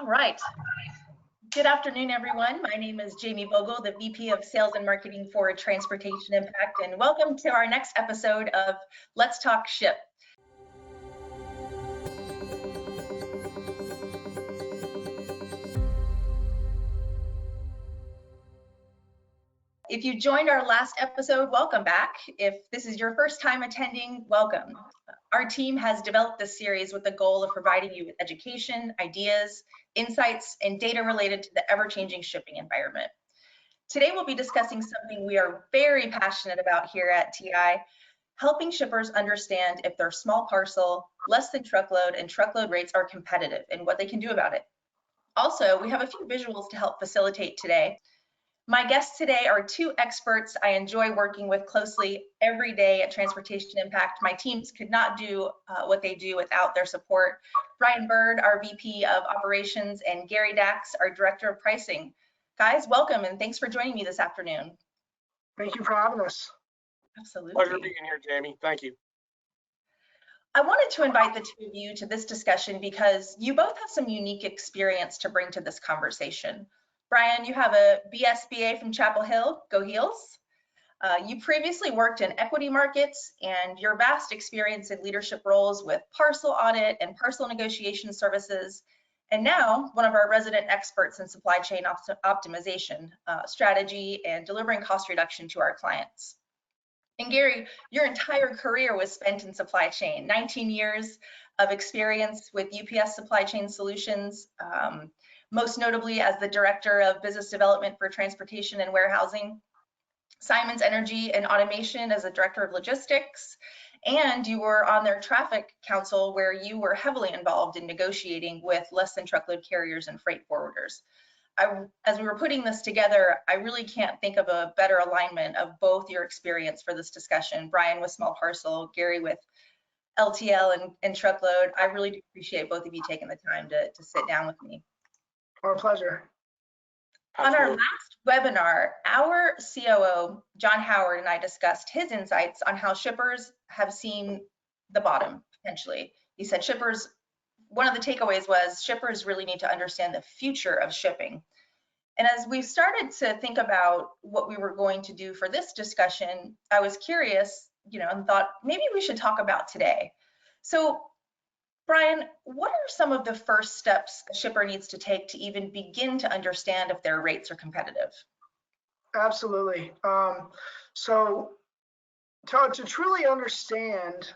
right. Good afternoon, everyone. My name is Jamie Vogel, the VP of Sales and Marketing for Transportation Impact, and welcome to our next episode of Let's Talk Ship. If you joined our last episode, welcome back. If this is your first time attending, welcome. Our team has developed this series with the goal of providing you with education, ideas, insights, and data related to the ever-changing shipping environment. Today, we'll be discussing something we are very passionate about here at TI, helping shippers understand if their small parcel, less than truckload, and truckload rates are competitive and what they can do about it. Also, we have a few visuals to help facilitate today. My guests today are two experts I enjoy working with closely every day at Transportation Impact. My teams could not do what they do without their support. Brian Bird, our VP of Operations, and Gary Dax, our Director of Pricing. Guys, welcome and thanks for joining me this afternoon. Thank you for having us. Absolutely. Pleasure being here, Jamie. Thank you. I wanted to invite the two of you to this discussion because you both have some unique experience to bring to this conversation. Brian, you have a BSBA from Chapel Hill, go Heels. You previously worked in equity markets, and your vast experience in leadership roles with parcel audit and parcel negotiation services, and now one of our resident experts in supply chain optimization, strategy, and delivering cost reduction to our clients. And Gary, your entire career was spent in supply chain, 19 years of experience with UPS Supply Chain Solutions, most notably as the Director of Business Development for Transportation and Warehousing, Siemens Energy and Automation as a Director of Logistics, and you were on their Traffic Council where you were heavily involved in negotiating with less than truckload carriers and freight forwarders. As we were putting this together, I really can't think of a better alignment of both your experience for this discussion. Brian with small parcel, Gary with LTL and truckload. I really do appreciate both of you taking the time to sit down with me. Our pleasure. Absolutely. On our last webinar, our COO, John Howard, and I discussed his insights on how shippers have seen the bottom, potentially. He said one of the takeaways was shippers really need to understand the future of shipping. And as we started to think about what we were going to do for this discussion, I was curious, and thought maybe we should talk about today. So Brian, what are some of the first steps a shipper needs to take to even begin to understand if their rates are competitive? Absolutely. So to truly understand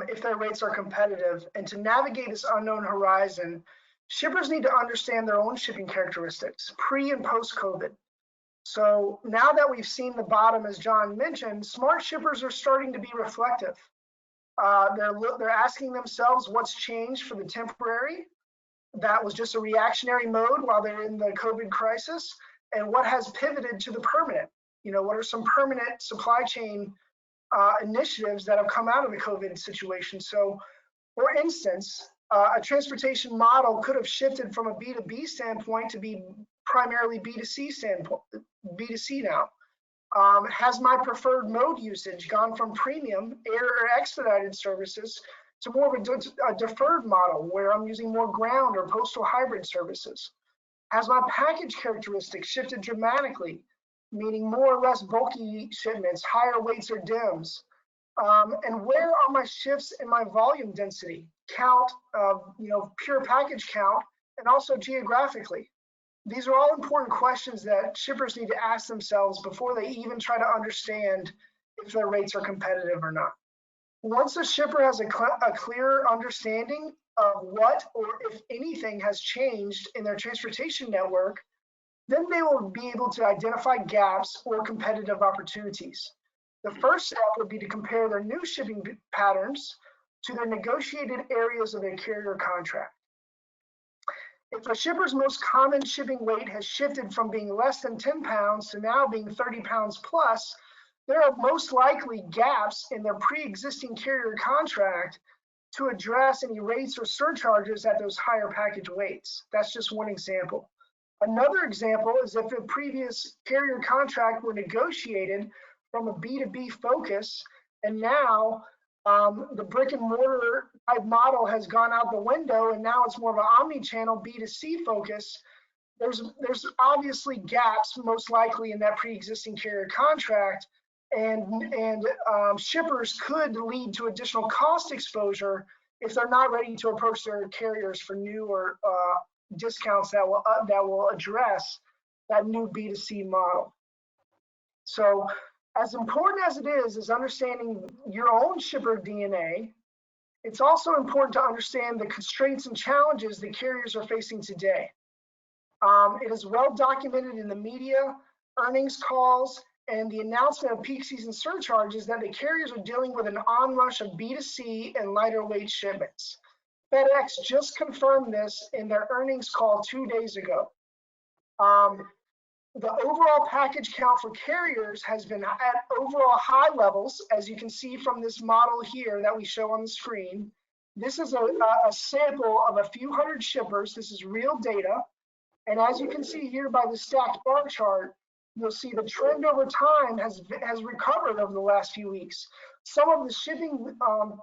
if their rates are competitive and to navigate this unknown horizon, shippers need to understand their own shipping characteristics, pre and post COVID. So now that we've seen the bottom, as John mentioned, smart shippers are starting to be reflective. They're asking themselves what's changed for the temporary, that was just a reactionary mode while they're in the COVID crisis, and what has pivoted to the permanent. What are some permanent supply chain initiatives that have come out of the COVID situation? So, for instance, a transportation model could have shifted from a B2B standpoint to be primarily B2C standpoint, B2C now. Has my preferred mode usage gone from premium air or expedited services to more of a deferred model where I'm using more ground or postal hybrid services? Has my package characteristics shifted dramatically, meaning more or less bulky shipments, higher weights or dims? And where are my shifts in my volume density, count, pure package count, and also geographically? These are all important questions that shippers need to ask themselves before they even try to understand if their rates are competitive or not. Once a shipper has a clear understanding of what or if anything has changed in their transportation network, then they will be able to identify gaps or competitive opportunities. The first step would be to compare their new shipping patterns to their negotiated areas of their carrier contract. If a shipper's most common shipping weight has shifted from being less than 10 pounds to now being 30 pounds plus, there are most likely gaps in their pre-existing carrier contract to address any rates or surcharges at those higher package weights. That's just one example. Another example is if a previous carrier contract were negotiated from a B2B focus, and now The brick and mortar type model has gone out the window, and now it's more of an omni-channel B2C focus. There's obviously gaps, most likely in that pre-existing carrier contract, and shippers could lead to additional cost exposure if they're not ready to approach their carriers for new or discounts that will address that new B2C model. So, as important as it is understanding your own shipper DNA, it's also important to understand the constraints and challenges that carriers are facing today. It is well documented in the media, earnings calls, and the announcement of peak season surcharges that the carriers are dealing with an onrush of B2C and lighter weight shipments. FedEx just confirmed this in their earnings call 2 days ago. The overall package count for carriers has been at overall high levels, as you can see from this model here that we show on the screen. This is a sample of a few hundred shippers. This is real data. And as you can see here by the stacked bar chart, you'll see the trend over time has recovered over the last few weeks. Some of the shipping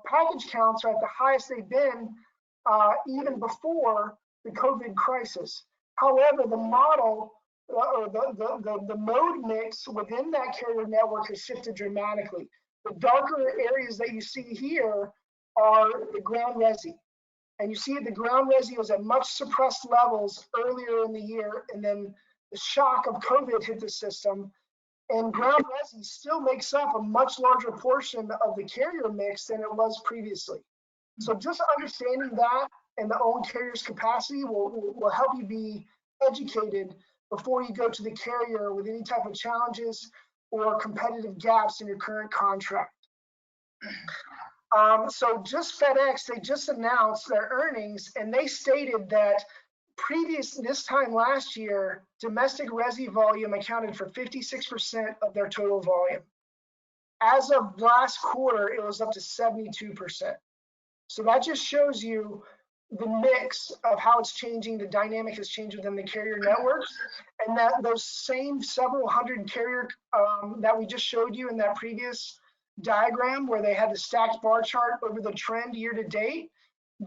package counts are at the highest they've been even before the COVID crisis. However, the model or the mode mix within that carrier network has shifted dramatically. The darker areas that you see here are the ground resi. And you see the ground resi was at much suppressed levels earlier in the year, and then the shock of COVID hit the system. And ground resi still makes up a much larger portion of the carrier mix than it was previously. So just understanding that and the own carrier's capacity will help you be educated before you go to the carrier with any type of challenges or competitive gaps in your current contract. So just FedEx, they just announced their earnings, and they stated that this time last year, domestic resi volume accounted for 56% of their total volume. As of last quarter, it was up to 72%. So that just shows you the mix of how it's changing, the dynamic has changed within the carrier networks, and that those same several hundred carrier that we just showed you in that previous diagram where they had the stacked bar chart over the trend year to date,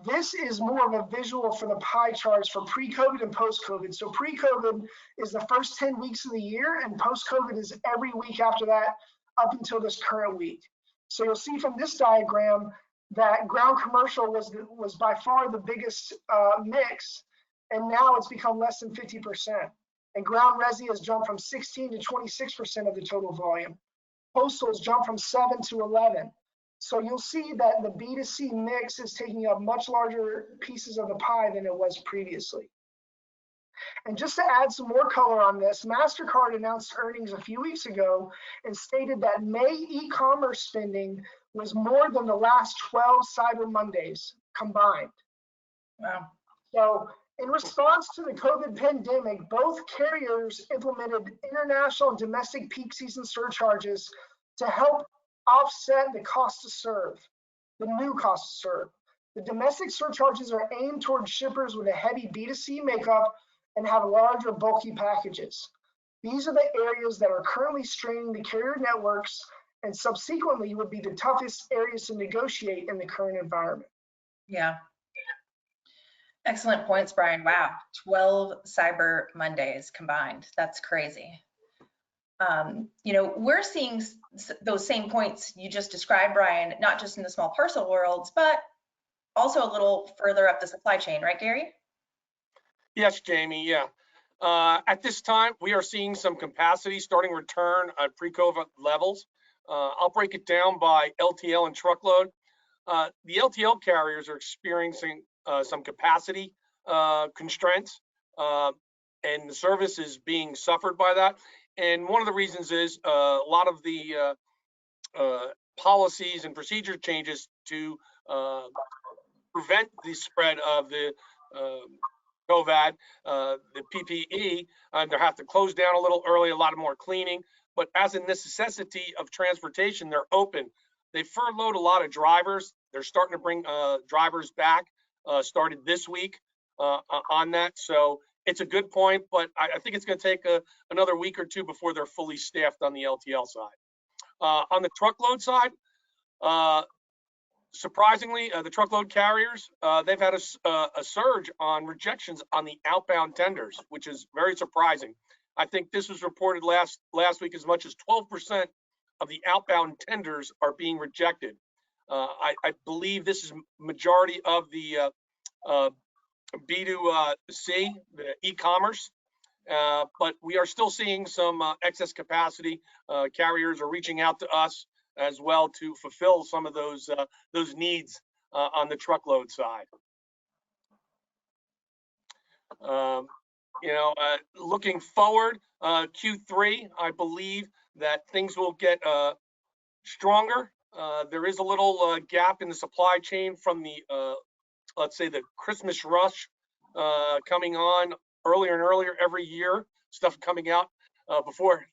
this is more of a visual for the pie charts for pre-COVID and post-COVID. So pre-COVID is the first 10 weeks of the year, and post-COVID is every week after that up until this current week. So you'll see from this diagram that ground commercial was by far the biggest mix, and now it's become less than 50%. And ground resi has jumped from 16 to 26% of the total volume. Postal's jumped from 7 to 11. So you'll see that the B2C mix is taking up much larger pieces of the pie than it was previously. And just to add some more color on this, MasterCard announced earnings a few weeks ago and stated that May e-commerce spending was more than the last 12 Cyber Mondays combined. Wow. So in response to the COVID pandemic, both carriers implemented international and domestic peak season surcharges to help offset the cost to serve, the new cost to serve. The domestic surcharges are aimed towards shippers with a heavy B2C makeup and have larger bulky packages. These are the areas that are currently straining the carrier networks and subsequently would be the toughest areas to negotiate in the current environment. Yeah. Excellent points, Brian. Wow, 12 Cyber Mondays combined. That's crazy. We're seeing those same points you just described, Brian, not just in the small parcel worlds, but also a little further up the supply chain, right, Gary? Yes, Jamie, yeah. At this time, we are seeing some capacity starting to return at pre-COVID levels. I'll break it down by LTL and truckload. The LTL carriers are experiencing some capacity constraints, and the service is being suffered by that. And one of the reasons is a lot of the policies and procedure changes to prevent the spread of the COVID, the PPE. They have to close down a little early, a lot more cleaning. But as a necessity of transportation, they're open. They furloughed a lot of drivers. They're starting to bring drivers back, started this week on that. So it's a good point, but I think it's going to take another week or two before they're fully staffed on the LTL side. On the truckload side, Surprisingly, the truckload carriers, they've had a surge on rejections on the outbound tenders, which is very surprising. I think this was reported last week as much as 12% of the outbound tenders are being rejected. I believe this is majority of the B2C, the e-commerce, but we are still seeing some excess capacity. Carriers are reaching out to us as well to fulfill some of those needs on the truckload side. Looking forward, Q3, I believe that things will get stronger. There is a little gap in the supply chain from the, let's say, the Christmas rush coming on earlier and earlier every year, stuff coming out before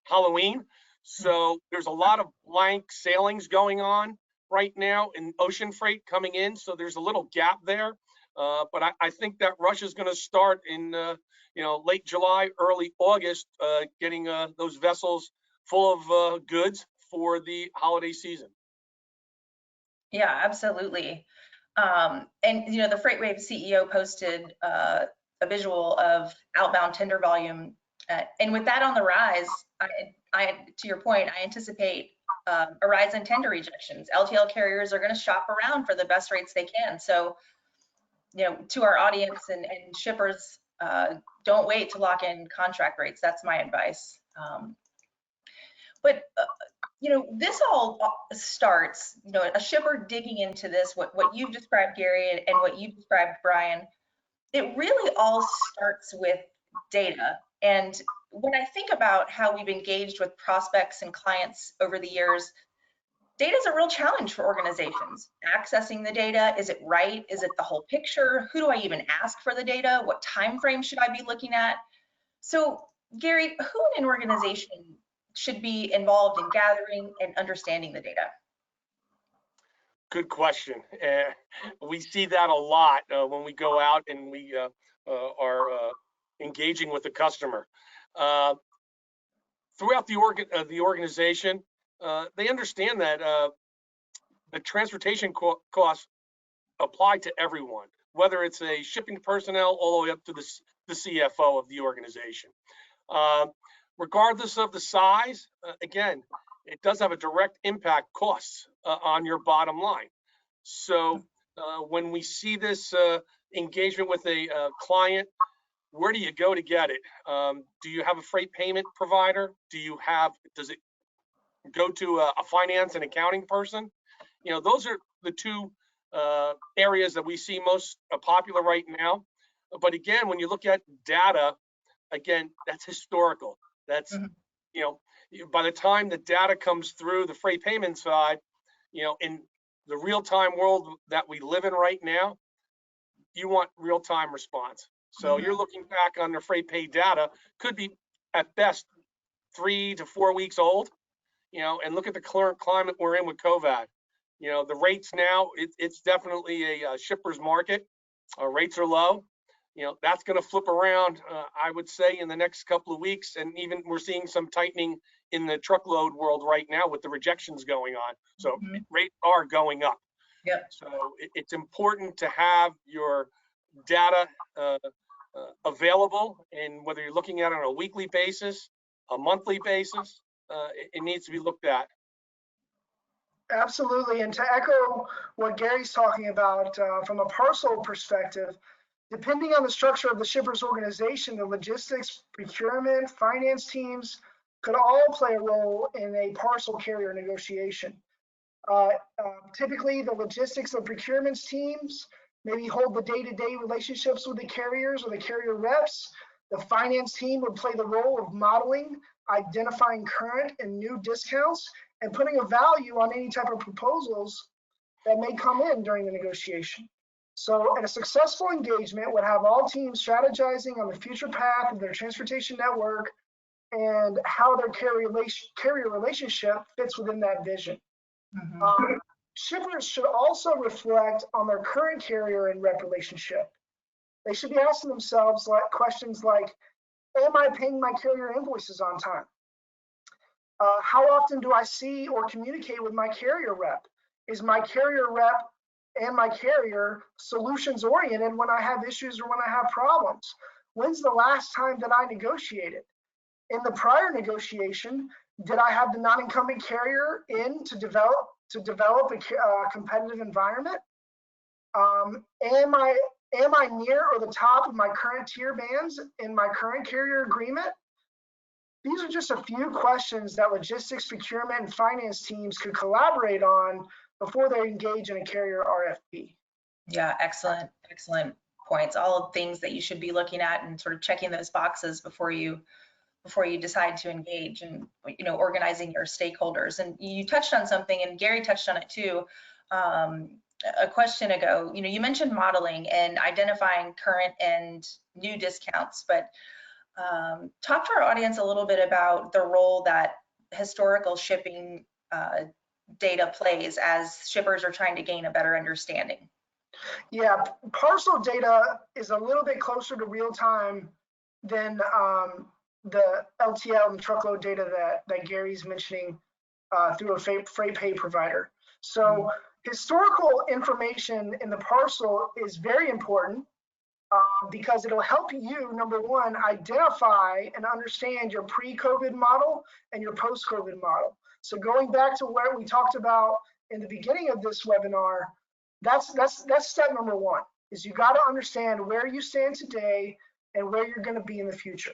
Halloween. So there's a lot of blank sailings going on right now in ocean freight coming in. So there's a little gap there. But I think that rush is going to start in late July, early August, getting those vessels full of goods for the holiday season. Yeah, absolutely. And the FreightWave CEO posted a visual of outbound tender volume, and with that on the rise, to your point, I anticipate a rise in tender rejections. LTL carriers are going to shop around for the best rates they can. So, to our audience and shippers, don't wait to lock in contract rates. That's my advice. But this all starts, a shipper digging into this, what you've described, Gary, and what you described, Brian. It really all starts with data. And when I think about how we've engaged with prospects and clients over the years, data is a real challenge for organizations. Accessing the data, is it right? Is it the whole picture? Who do I even ask for the data? What time frame should I be looking at? So, Gary, who in an organization should be involved in gathering and understanding the data? Good question. We see that a lot when we go out and we are engaging with the customer. Throughout the organization, they understand that the transportation costs apply to everyone, whether it's a shipping personnel all the way up to the CFO of the organization. Regardless of the size, again, it does have a direct impact costs on your bottom line. So when we see this engagement with a client, where do you go to get it? Do you have a freight payment provider? Does it go to a finance and accounting person? Those are the two areas that we see most popular right now. But again, when you look at data, again, that's historical. That's, by the time the data comes through the freight payment side, in the real-time world that we live in right now, you want real-time response. So you're looking back on the freight pay data, could be at best 3 to 4 weeks old, and look at the current climate we're in with COVID. The rates now, it's definitely a shipper's market. Rates are low. That's going to flip around, I would say, in the next couple of weeks. And even we're seeing some tightening in the truckload world right now with the rejections going on. So rates are going up. Yep. So it's important to have your data available, and whether you're looking at it on a weekly basis, a monthly basis, it needs to be looked at. Absolutely. And to echo what Gary's talking about from a parcel perspective, depending on the structure of the shipper's organization, the logistics, procurement, finance teams could all play a role in a parcel carrier negotiation. Typically, the logistics and procurement teams maybe hold the day-to-day relationships with the carriers or the carrier reps. The finance team would play the role of modeling, identifying current and new discounts, and putting a value on any type of proposals that may come in during the negotiation. So a successful engagement would have all teams strategizing on the future path of their transportation network and how their carrier relationship fits within that vision. Shippers should also reflect on their current carrier and rep relationship. They should be asking themselves questions like, am I paying my carrier invoices on time? How often do I see or communicate with my carrier rep? is my carrier rep and my carrier solutions oriented when I have issues or when I have problems? When's the last time that I negotiated? In the prior negotiation, did I have the non-incumbent carrier in to develop a competitive environment? Am I near or the top of my current tier bands in my current carrier agreement? These are just a few questions that logistics, procurement, and finance teams could collaborate on before they engage in a carrier RFP. Yeah, excellent, excellent points. All things that you should be looking at and sort of checking those boxes before you decide to engage, and organizing your stakeholders. And you touched on something, and Gary touched on it too, a question ago. You mentioned modeling and identifying current and new discounts, but talk to our audience a little bit about the role that historical shipping data plays as shippers are trying to gain a better understanding. Yeah, parcel data is a little bit closer to real time than the LTL and truckload data that Gary's mentioning through a freight pay provider. So historical information in the parcel is very important because it'll help you, number one, identify and understand your pre-COVID model and your post-COVID model. So going back to what we talked about in the beginning of this webinar, that's step number one, is you got to understand where you stand today and where you're going to be in the future.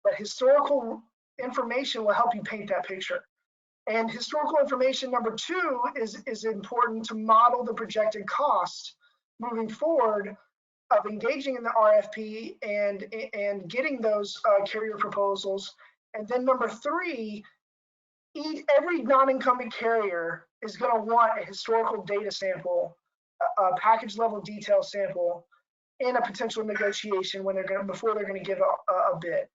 But historical information will help you paint that picture. And historical information, number two, is important to model the projected cost moving forward of engaging in the RFP and getting those carrier proposals. And then number three, every non-incumbent carrier is going to want a historical data sample, a package level detail sample in a potential negotiation before they're going to give a bid.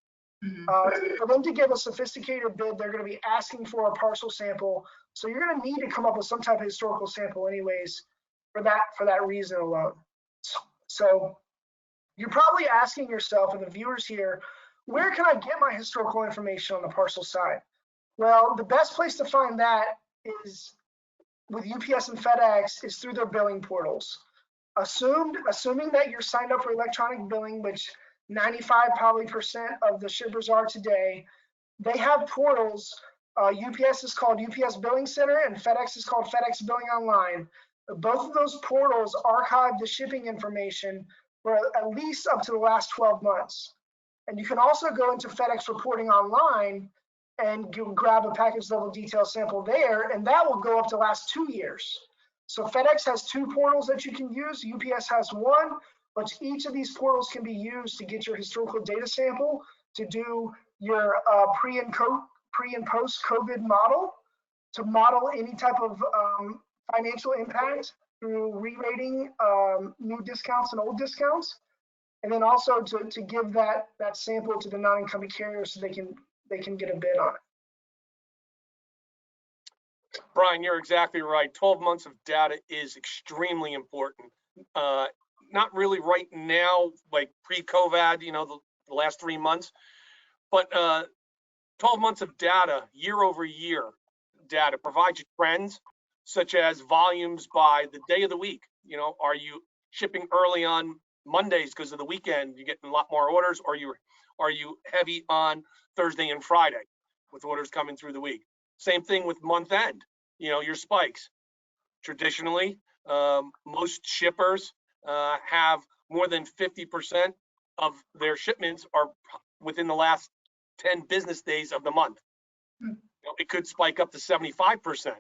For them to give a sophisticated bid, they're going to be asking for a parcel sample. So you're going to need to come up with some type of historical sample anyways for that reason alone. So you're probably asking yourself, and the viewers here, where can I get my historical information on the parcel side? Well, the best place to find that is with UPS and FedEx is through their billing portals. Assuming that you're signed up for electronic billing, which 95% of the shippers are today, they have portals. UPS is called UPS Billing Center and FedEx is called FedEx Billing Online. Both of those portals archive the shipping information for at least up to the last 12 months. And you can also go into FedEx Reporting Online and grab a package level detail sample there, and that will go up to the last 2 years. So FedEx has two portals that you can use, UPS has one, but each of these portals can be used to get your historical data sample to do your pre and post COVID model, to model any type of financial impact through re-rating new discounts and old discounts, and then also to give that sample to the non-incumbent carrier so they can get a bid on it. Brian, you're exactly right. 12 months of data is extremely important. Not really right now, like pre-COVID, the last 3 months, but 12 months of data, year over year data, provides you trends such as volumes by the day of the week. Are you shipping early on Mondays because of the weekend? You're getting a lot more orders, or are you heavy on Thursday and Friday with orders coming through the week? Same thing with month end, your spikes. Traditionally, most shippers have more than 50% of their shipments are within the last 10 business days of the month. It could spike up to 75%.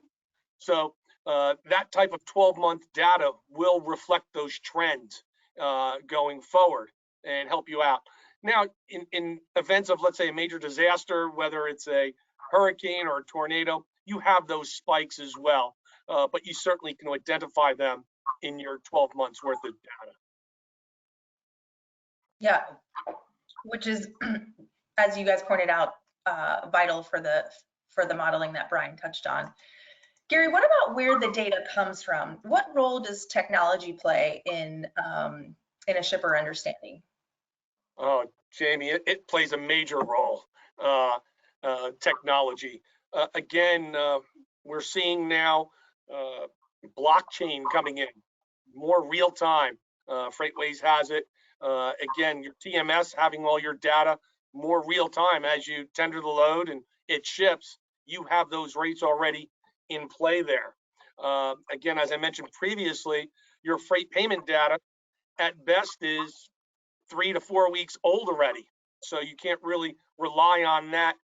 So that type of 12-month data will reflect those trends going forward and help you out. Now, in events of, let's say, a major disaster, whether it's a hurricane or a tornado, you have those spikes as well, but you certainly can identify them in your 12 months worth of data. Yeah, which is, as you guys pointed out, vital for the modeling that Brian touched on. Gary, what about where the data comes from? What role does technology play in a shipper understanding? Oh, Jamie, it plays a major role. Technology. Again, we're seeing now blockchain coming in, more real time. Freightways has it. Again, your TMS having all your data more real time as you tender the load and it ships, you have those rates already in play there. Again, as I mentioned previously, your freight payment data at best is 3 to 4 weeks old already. So you can't really rely on that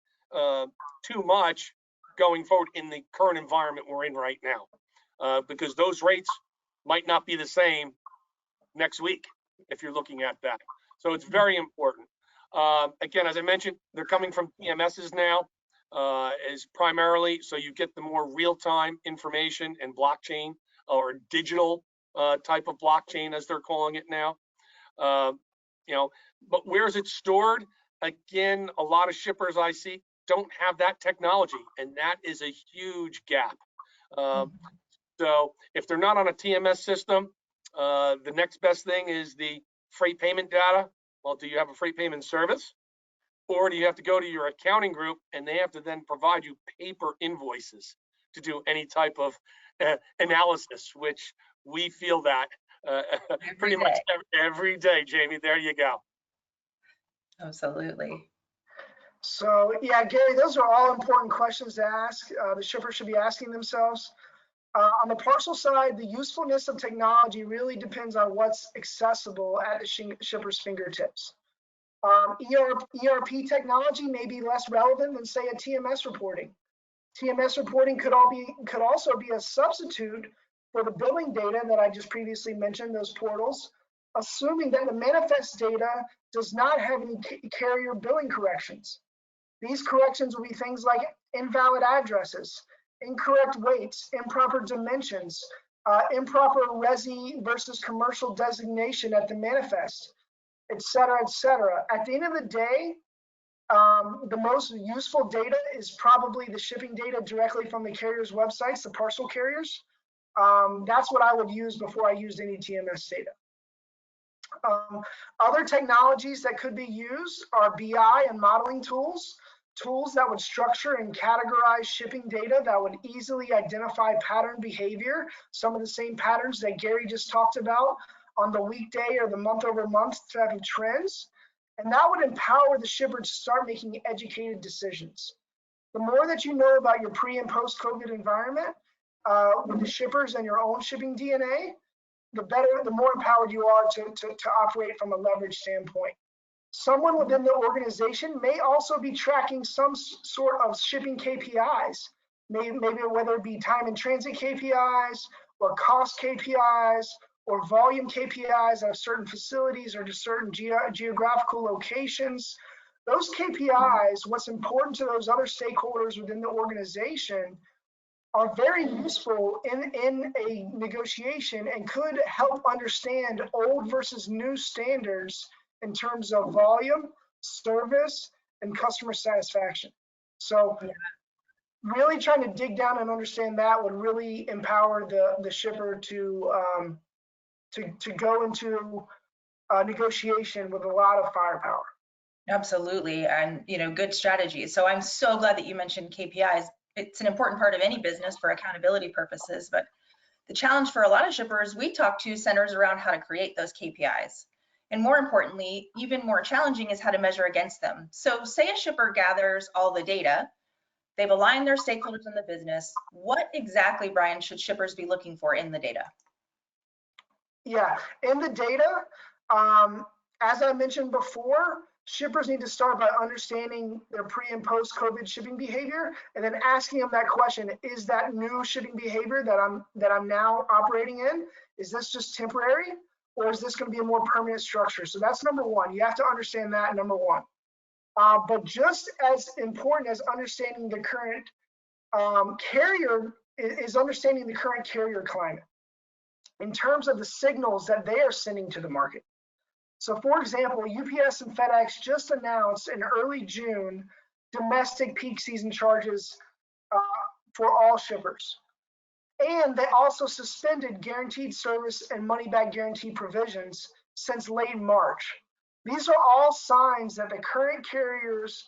too much going forward in the current environment we're in right now, because those rates might not be the same next week if you're looking at that. So it's very important. Again, as I mentioned, they're coming from TMSs now, is primarily so you get the more real-time information and blockchain or digital type of blockchain as they're calling it now. You know, but where is it stored? Again, a lot of shippers I see don't have that technology, and that is a huge gap. So if they're not on a TMS system, the next best thing is the freight payment data. Well, do you have a freight payment service? Or do you have to go to your accounting group and they have to then provide you paper invoices to do any type of analysis, which we feel that pretty much every day, Jamie. There you go. Absolutely. So yeah, Gary, those are all important questions to ask. The shipper should be asking themselves. On the parcel side, the usefulness of technology really depends on what's accessible at the shipper's fingertips. ERP technology may be less relevant than, say, a TMS reporting. TMS reporting could also be a substitute for the billing data that I just previously mentioned, those portals, assuming that the manifest data does not have any carrier billing corrections. These corrections will be things like invalid addresses, incorrect weights, improper dimensions, improper resi versus commercial designation at the manifest, et cetera, et cetera. At the end of the day, the most useful data is probably the shipping data directly from the carriers' websites, the parcel carriers. That's what I would use before I used any TMS data. Other technologies that could be used are BI and modeling tools that would structure and categorize shipping data that would easily identify pattern behavior, some of the same patterns that Gary just talked about on the weekday or the month over month type of trends. And that would empower the shipper to start making educated decisions. The more that you know about your pre and post COVID environment with the shippers and your own shipping DNA, the better, the more empowered you are to operate from a leverage standpoint. Someone within the organization may also be tracking some sort of shipping KPIs, maybe whether it be time and transit KPIs or cost KPIs or volume KPIs of certain facilities or to certain geographical locations. Those KPIs, what's important to those other stakeholders within the organization, are very useful in a negotiation and could help understand old versus new standards in terms of volume, service, and customer satisfaction. So really trying to dig down and understand that would really empower the shipper to go into negotiation with a lot of firepower. Absolutely, and good strategy. So I'm so glad that you mentioned KPIs. It's an important part of any business for accountability purposes, but the challenge for a lot of shippers we talk to centers around how to create those KPIs. And more importantly, even more challenging is how to measure against them. So say a shipper gathers all the data, they've aligned their stakeholders in the business. What exactly, Brian, should shippers be looking for in the data? Yeah, in the data, as I mentioned before, shippers need to start by understanding their pre and post COVID shipping behavior, and then asking them that question: is that new shipping behavior that I'm now operating in, is this just temporary, or is this going to be a more permanent structure? So that's number one. You have to understand that, number one. But just as important as understanding the current carrier is understanding the current carrier climate in terms of the signals that they are sending to the market. So for example, UPS and FedEx just announced in early June domestic peak season charges for all shippers. And they also suspended guaranteed service and money back guarantee provisions since late March. These are all signs that the current carriers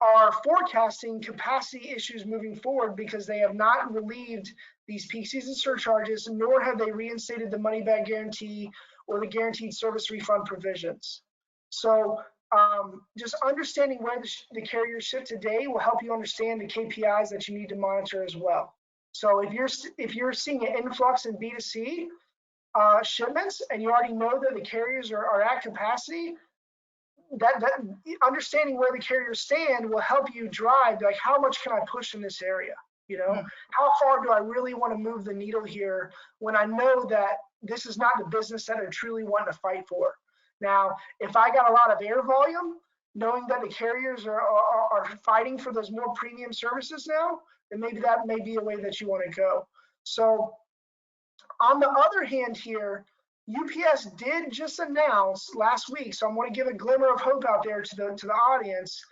are forecasting capacity issues moving forward because they have not relieved these peak season surcharges, nor have they reinstated the money back guarantee or the guaranteed service refund provisions. So just understanding where the carriers ship today will help you understand the KPIs that you need to monitor as well. So if you're seeing an influx in B2C shipments and you already know that the carriers are at capacity, that understanding where the carriers stand will help you drive, like, how much can I push in this area? You know, how far do I really want to move the needle here when I know that this is not the business that I truly want to fight for? Now, if I got a lot of air volume, knowing that the carriers are fighting for those more premium services now, then maybe that may be a way that you want to go. So on the other hand here, UPS did just announce last week, so I'm going to give a glimmer of hope out there to the audience,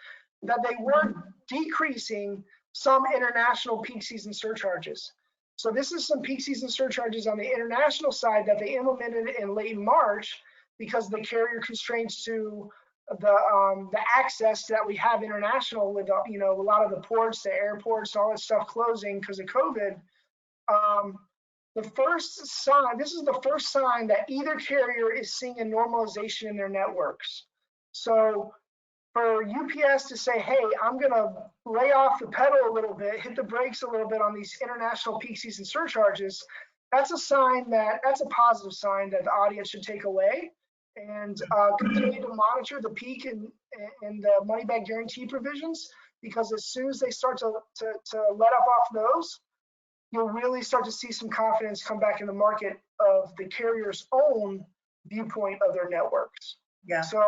that they were decreasing some international peak season surcharges. So this is some peak season surcharges on the international side that they implemented in late March because of the carrier constraints to the access that we have international with, you know, a lot of the ports, the airports, all that stuff closing because of COVID. The first sign, this is the first sign that either carrier is seeing a normalization in their networks. So for UPS to say, hey, I'm gonna lay off the pedal a little bit, hit the brakes a little bit on these international peak season surcharges, that's a sign that's a positive sign that the audience should take away and continue to monitor the peak and the money back guarantee provisions, because as soon as they start to let up off those, you'll really start to see some confidence come back in the market of the carrier's own viewpoint of their networks. Yeah. So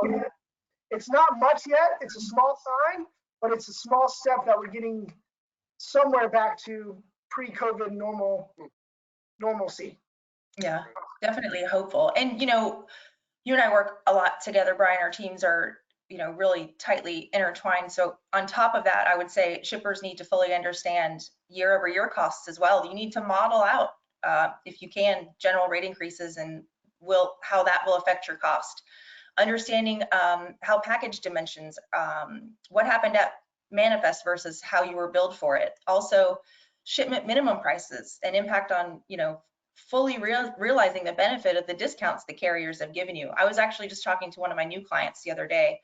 it's not much yet. It's a small sign, but it's a small step that we're getting somewhere back to pre-COVID normalcy. Yeah, definitely hopeful. And, you know, you and I work a lot together, Brian. Our teams are, you know, really tightly intertwined. So on top of that, I would say shippers need to fully understand year-over-year costs as well. You need to model out, if you can, general rate increases and how that will affect your cost. Understanding how package dimensions, what happened at manifest versus how you were billed for it. Also, shipment minimum prices and impact on, you know, fully realizing the benefit of the discounts the carriers have given you. I was actually just talking to one of my new clients the other day.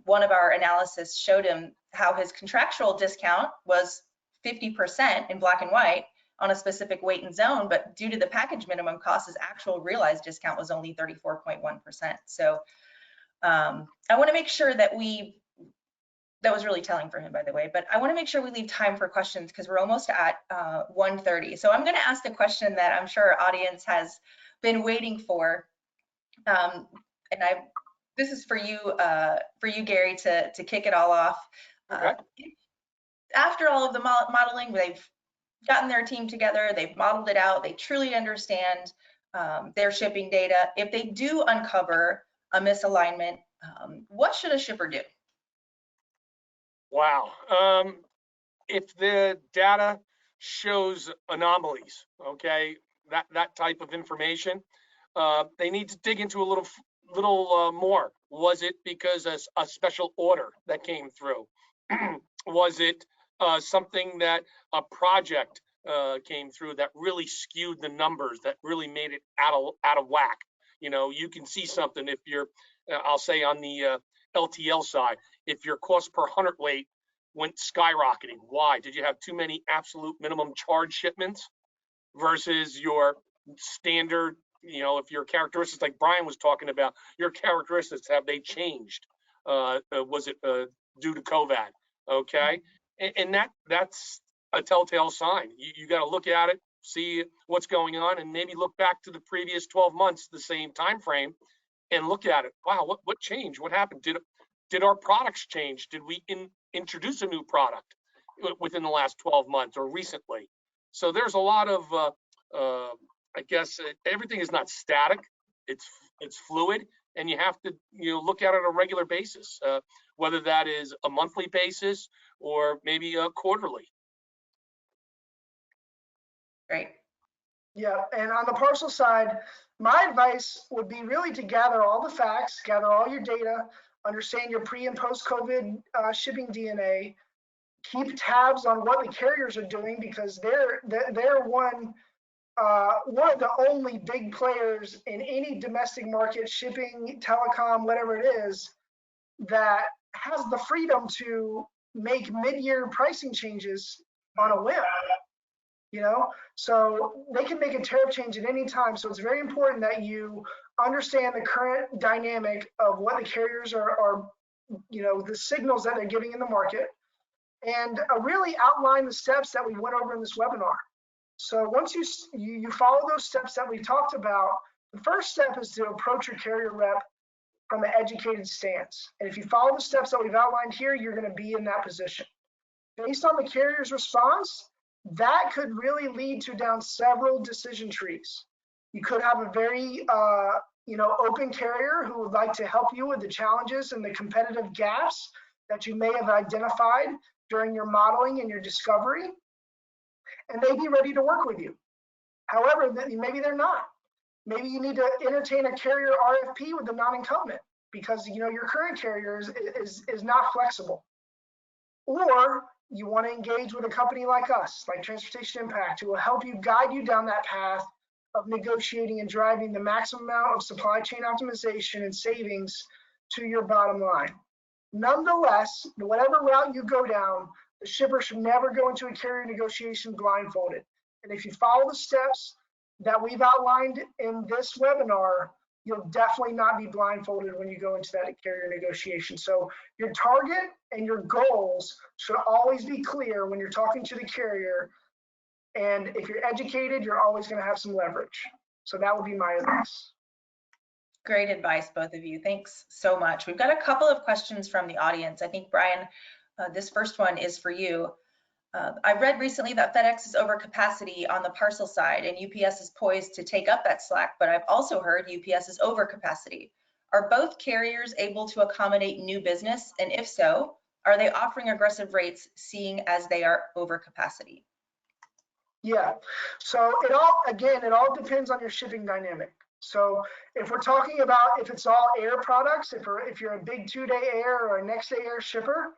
One of our analysis showed him how his contractual discount was 50% in black and white on a specific weight and zone, but due to the package minimum cost, his actual realized discount was only 34.1%. So I want to make sure that that was really telling for him, by the way, but I want to make sure we leave time for questions because we're almost at 1:30. So I'm going to ask the question that I'm sure our audience has been waiting for. This is for you, Gary, to kick it all off. Okay. After all of the modeling, they've gotten their team together, they've modeled it out, they truly understand their shipping data. If they do uncover a misalignment, what should a shipper do? Wow. If the data shows anomalies, okay, that type of information, they need to dig into a little more. Was it because a special order that came through? Was it something that a project came through that really skewed the numbers, that really made it out of whack? You know, you can see something if you're, I'll say on the LTL side, if your cost per hundredweight went skyrocketing. Why? Did you have too many absolute minimum charge shipments versus your standard? You know, if your characteristics, like Brian was talking about, your characteristics, have they changed? Was it due to COVID? Okay, and that's a telltale sign. You got to look at it, see what's going on, and maybe look back to the previous 12 months, the same time frame, and look at it. Wow, what changed? What happened? Did our products change? Did we introduce a new product within the last 12 months or recently? So there's a lot of, I guess, everything is not static. It's fluid, and you have to look at it on a regular basis, whether that is a monthly basis or maybe a quarterly. Great. Yeah, and on the parcel side, my advice would be really to gather all the facts, gather all your data, understand your pre and post COVID shipping DNA, keep tabs on what the carriers are doing, because they're one of the only big players in any domestic market, shipping, telecom, whatever it is, that has the freedom to make mid-year pricing changes on a whim. So they can make a tariff change at any time. So it's very important that you understand the current dynamic of what the carriers are the signals that they're giving in the market, and really outline the steps that we went over in this webinar. So once you follow those steps that we talked about, the first step is to approach your carrier rep from an educated stance. And if you follow the steps that we've outlined here, you're going to be in that position. Based on the carrier's response, that could really lead to down several decision trees. You could have a very open carrier who would like to help you with the challenges and the competitive gaps that you may have identified during your modeling and your discovery, and they'd be ready to work with you. However, maybe they're not. Maybe you need to entertain a carrier RFP with the non-incumbent because your current carrier is not flexible. Or you want to engage with a company like us, like Transportation Impact, who will help you guide you down that path of negotiating and driving the maximum amount of supply chain optimization and savings to your bottom line. Nonetheless, whatever route you go down, the shipper should never go into a carrier negotiation blindfolded. And if you follow the steps that we've outlined in this webinar, you'll definitely not be blindfolded when you go into that carrier negotiation. So your target and your goals should always be clear when you're talking to the carrier. And if you're educated, you're always going to have some leverage. So that would be my advice. Great advice, both of you. Thanks so much. We've got a couple of questions from the audience. I think, Brian, this first one is for you. I read recently that FedEx is over capacity on the parcel side and UPS is poised to take up that slack, but I've also heard UPS is over capacity. Are both carriers able to accommodate new business? And if so, are they offering aggressive rates seeing as they are over capacity? Yeah, so it all depends on your shipping dynamic. So if we're talking about if it's all air products, if you're a big 2-day air or a next day air shipper,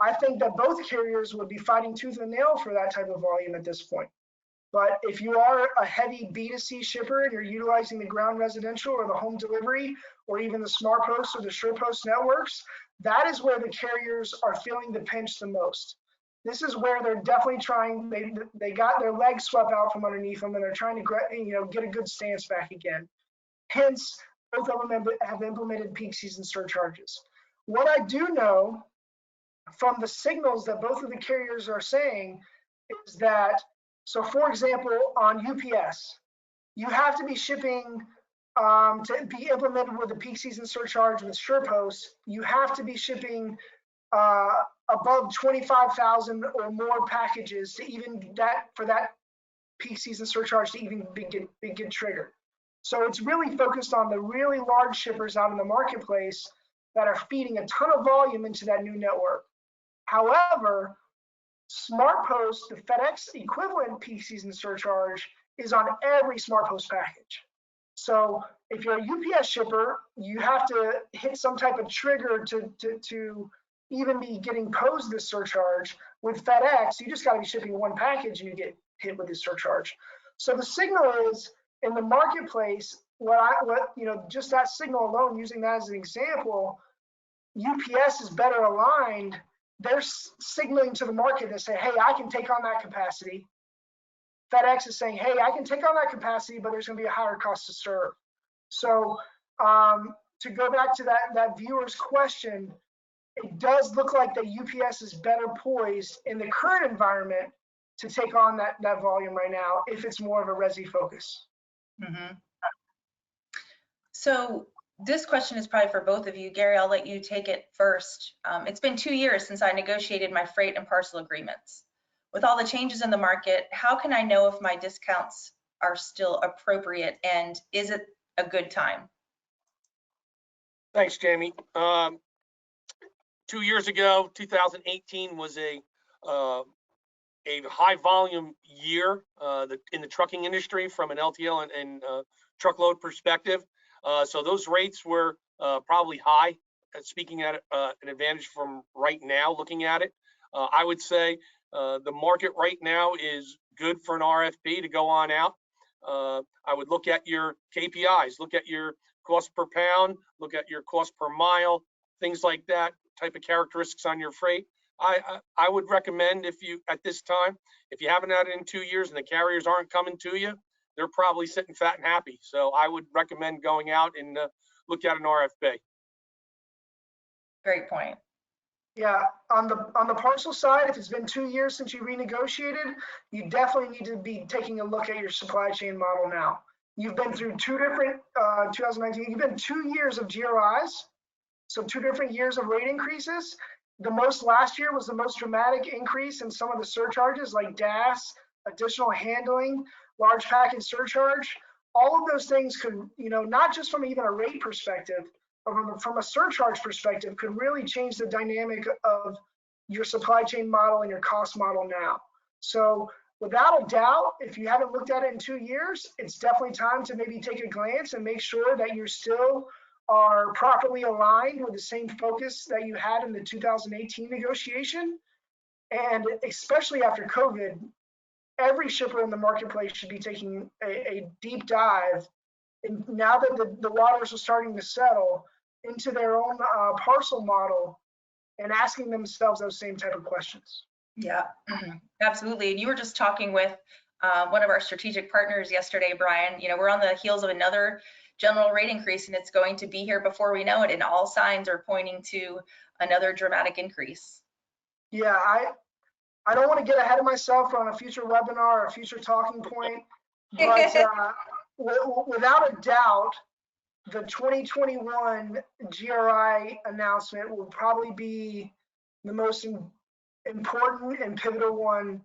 I think that both carriers would be fighting tooth and nail for that type of volume at this point. But if you are a heavy B2C shipper and you're utilizing the ground residential or the home delivery or even the SmartPost or the SurePost networks, that is where the carriers are feeling the pinch the most. This is where they're definitely trying, they got their legs swept out from underneath them and they're trying to get a good stance back again. Hence, both of them have implemented peak season surcharges. What I do know from the signals that both of the carriers are saying is that, so for example, on UPS, you have to be shipping to be implemented with a peak season surcharge with SurePost, you have to be shipping above 25,000 or more packages to even for that peak season surcharge to even get triggered. So it's really focused on the really large shippers out in the marketplace that are feeding a ton of volume into that new network. However, SmartPost, the FedEx equivalent peak season surcharge, is on every SmartPost package. So if you're a UPS shipper, you have to hit some type of trigger to even be getting posed this surcharge. With FedEx, you just got to be shipping one package and you get hit with this surcharge. So the signal is in the marketplace, just that signal alone, using that as an example, UPS is better aligned. They're signaling to the market that say, hey, I can take on that capacity. FedEx is saying, hey, I can take on that capacity, but there's going to be a higher cost to serve. So to go back to that viewer's question, it does look like that UPS is better poised in the current environment to take on that volume right now if it's more of a resi focus. Mm-hmm. So this question is probably for both of you. Gary, I'll let you take it first. It's been 2 years since I negotiated my freight and parcel agreements. With all the changes in the market, how can I know if my discounts are still appropriate and is it a good time? Thanks, Jamie. 2 years ago, 2018 was a high volume year in the trucking industry from an LTL and truckload perspective. So those rates were probably high, speaking at an advantage from right now looking at it. I would say the market right now is good for an RFP to go on out. I would look at your KPIs, look at your cost per pound, look at your cost per mile, things like that, type of characteristics on your freight. I would recommend, if you, at this time, if you haven't had it in 2 years and the carriers aren't coming to you, they're probably sitting fat and happy. So I would recommend going out and look at an RFP. Great point. Yeah, on the parcel side, if it's been 2 years since you renegotiated, you definitely need to be taking a look at your supply chain model now. You've been through 2 different 2019. You've been 2 years of GRIs, so 2 different years of rate increases. The most last year was the most dramatic increase in some of the surcharges like DAS, additional handling, large package surcharge. All of those things could, not just from even a rate perspective, but from a surcharge perspective, could really change the dynamic of your supply chain model and your cost model now. So without a doubt, if you haven't looked at it in 2 years, it's definitely time to maybe take a glance and make sure that you still are properly aligned with the same focus that you had in the 2018 negotiation. And especially after COVID, every shipper in the marketplace should be taking a deep dive. And now that the waters are starting to settle into their own parcel model and asking themselves those same type of questions. Yeah, absolutely. And you were just talking with one of our strategic partners yesterday, Brian. We're on the heels of another general rate increase, and it's going to be here before we know it. And all signs are pointing to another dramatic increase. Yeah, I don't want to get ahead of myself on a future webinar or a future talking point, but without a doubt, the 2021 GRI announcement will probably be the most important and pivotal one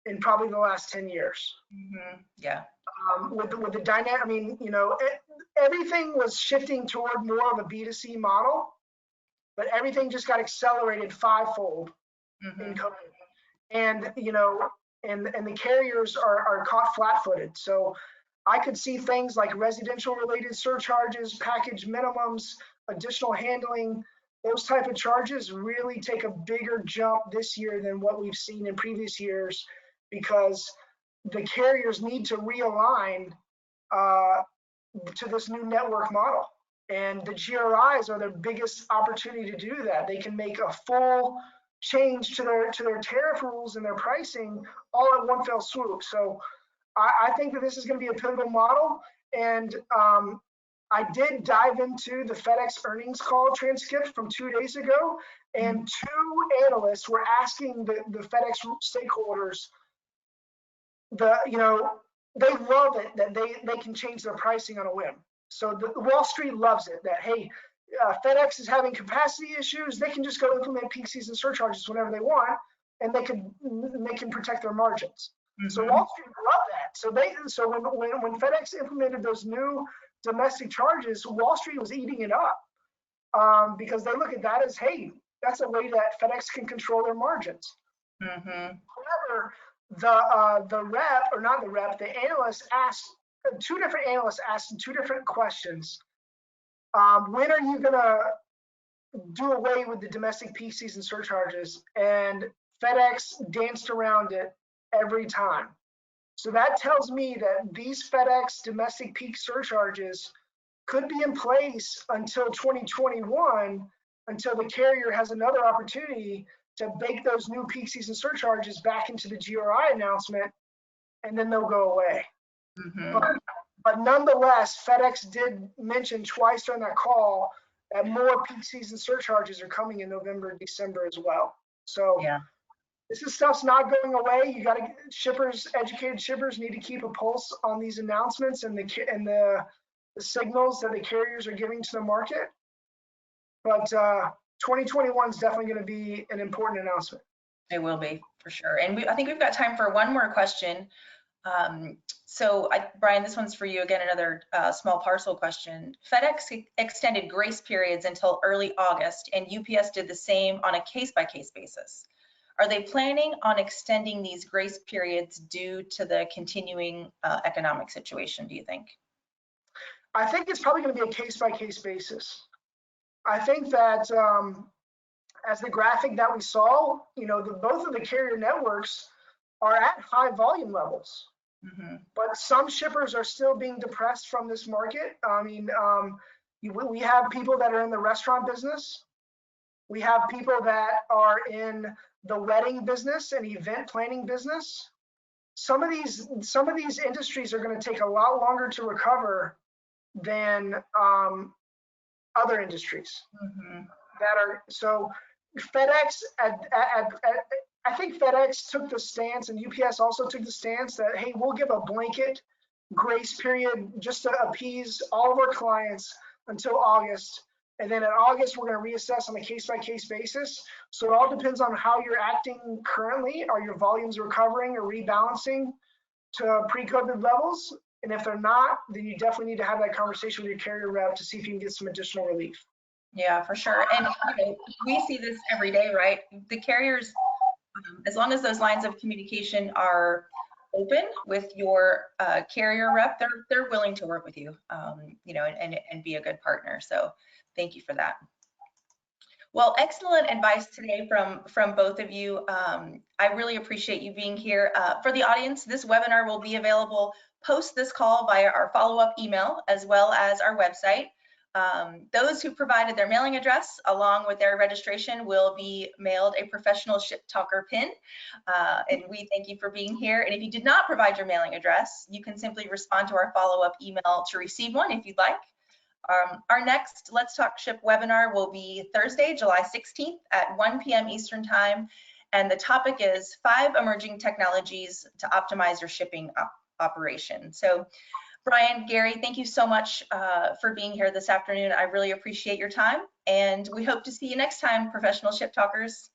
in probably the last 10 years. Mm-hmm. Yeah. With the dynamic, everything was shifting toward more of a B2C model, but everything just got accelerated fivefold in COVID. And, and the carriers are caught flat-footed. So I could see things like residential related surcharges, package minimums, additional handling, those type of charges really take a bigger jump this year than what we've seen in previous years, because the carriers need to realign to this new network model. And the GRIs are their biggest opportunity to do that. They can make a full change to their tariff rules and their pricing all at one fell swoop. So I think that this is going to be a pivotal model. And I did dive into the FedEx earnings call transcript from 2 days ago, and 2 analysts were asking the FedEx stakeholders, they love it that they can change their pricing on a whim. So the Wall Street loves it that, hey, FedEx is having capacity issues. They can just go implement peak season surcharges whenever they want, and they can protect their margins. So Wall Street love that. So when FedEx implemented those new domestic charges, Wall Street was eating it up because they look at that as, hey, that's a way that FedEx can control their margins. However, the analyst asked, 2 different analysts asked 2 different questions. When are you gonna do away with the domestic peak season surcharges? And FedEx danced around it every time. So that tells me that these FedEx domestic peak surcharges could be in place until 2021, until the carrier has another opportunity to bake those new peak season surcharges back into the GRI announcement, and then they'll go away. But nonetheless, FedEx did mention twice during that call that more peak season surcharges are coming in November and December as well. So yeah, this stuff's not going away. You got to educated shippers need to keep a pulse on these announcements and the signals that the carriers are giving to the market. But 2021 is definitely going to be an important announcement. It will be, for sure. And I think we've got time for one more question. Brian, this one's for you again, another small parcel question. FedEx extended grace periods until early August, and UPS did the same on a case-by-case basis. Are they planning on extending these grace periods due to the continuing economic situation, do you think? I think it's probably going to be a case-by-case basis. I think that as the graphic that we saw, both of the carrier networks are at high volume levels. But some shippers are still being depressed from this market. I mean, we have people that are in the restaurant business. We have people that are in the wedding business and event planning business. Some of these industries are going to take a lot longer to recover than other industries that are. So FedEx, I think FedEx took the stance, and UPS also took the stance that, hey, we'll give a blanket grace period just to appease all of our clients until August. And then in August, we're going to reassess on a case-by-case basis. So it all depends on how you're acting currently. Are your volumes recovering or rebalancing to pre-COVID levels? And if they're not, then you definitely need to have that conversation with your carrier rep to see if you can get some additional relief. Yeah, for sure. And we see this every day, right? The carriers, as long as those lines of communication are open with your carrier rep, they're willing to work with you, and be a good partner. So thank you for that. Well, excellent advice today from both of you. I really appreciate you being here. For the audience, this webinar will be available post this call via our follow-up email, as well as our website. Those who provided their mailing address along with their registration will be mailed a professional Ship Talker pin. And we thank you for being here. And if you did not provide your mailing address, you can simply respond to our follow-up email to receive one if you'd like. Our next Let's Talk Ship webinar will be Thursday, July 16th at 1 p.m. Eastern Time. And the topic is 5 emerging technologies to optimize your shipping operation. So Brian, Gary, thank you so much for being here this afternoon. I really appreciate your time, and we hope to see you next time, professional ship talkers.